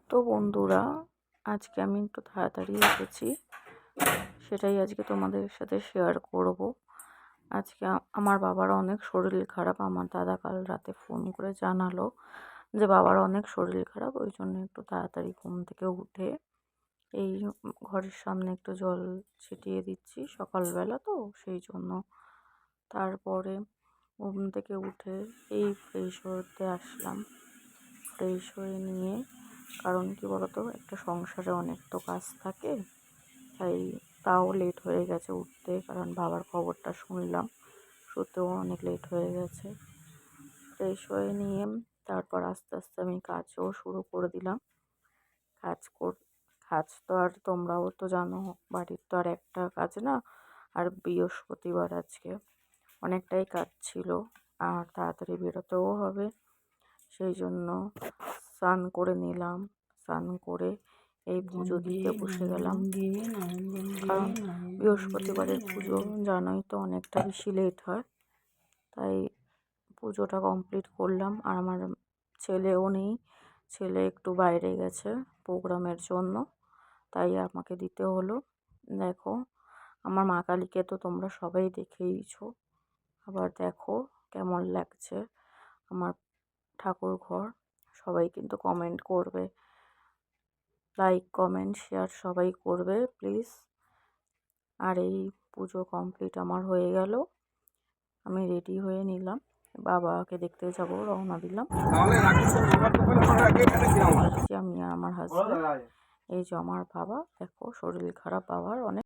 তো বন্ধুরা, আজকে আমি একটু তাড়াতাড়ি এসেছি, সেটাই আজকে তোমাদের সাথে শেয়ার করব। আজকে আমার বাবার অনেক শরীর খারাপ। আমার দাদা কাল রাতে ফোন করে জানালো যে বাবার অনেক শরীর খারাপ, ওই জন্য একটু তাড়াতাড়ি ঘুম থেকে উঠে এই ঘরের সামনে একটু জল ছিটিয়ে দিচ্ছি, সকালবেলা তো সেই জন্য। তারপরে ঘুম থেকে উঠে এই ফ্রেশ হতে আসলাম। ফ্রেশ হয়ে নিয়ে, কারণ কি বলতো, একটা সংসারে অনেক তো কাজ থাকে, তাই তাও লেট হয়ে গেছে উঠতে, কারণ বাবার খবরটা শুনলাম, শুতেও অনেক লেট হয়ে গেছে। ফ্রেশ হয়ে নিয়ে তারপর আস্তে আস্তে আমি কাজও শুরু করে দিলাম। কাজ তো আর তোমরাও তো জানো, বাড়ির তো আর একটা কাজ না। আর বৃহস্পতিবার আজকে অনেকটাই কাজ ছিল, আর তাড়াতাড়ি বেরোতেও হবে, সেই জন্য স্নান করে নিলাম। স্নান করে এই পুজো দিতে বসে গেলাম, কারণ বৃহস্পতিবারের পুজো জানোই তো অনেকটা বেশি লেট হয়, তাই পুজোটা কমপ্লিট করলাম। আর আমার ছেলেও নেই, ছেলে একটু বাইরে গেছে প্রোগ্রামের জন্য, তাই আমাকে দিতে হলো। দেখো, আমার মা কালীকে তো তোমরা সবাই দেখেইছো, আবার দেখো কেমন লাগছে আমার ঠাকুর ঘর। সবাই কিন্তু কমেন্ট করবে, লাইক কমেন্ট শেয়ার সবাই করবে প্লিজ। আর এই পুজো কমপ্লিট আমার হয়ে গেল, আমি রেডি হয়ে নিলাম, বাবাকে দেখতে যাব, রওনা দিলাম। আমি আর আমার হাজব্যান্ড, এই যে আমার বাবা, দেখো শরীর খারাপ বাবার অনেক।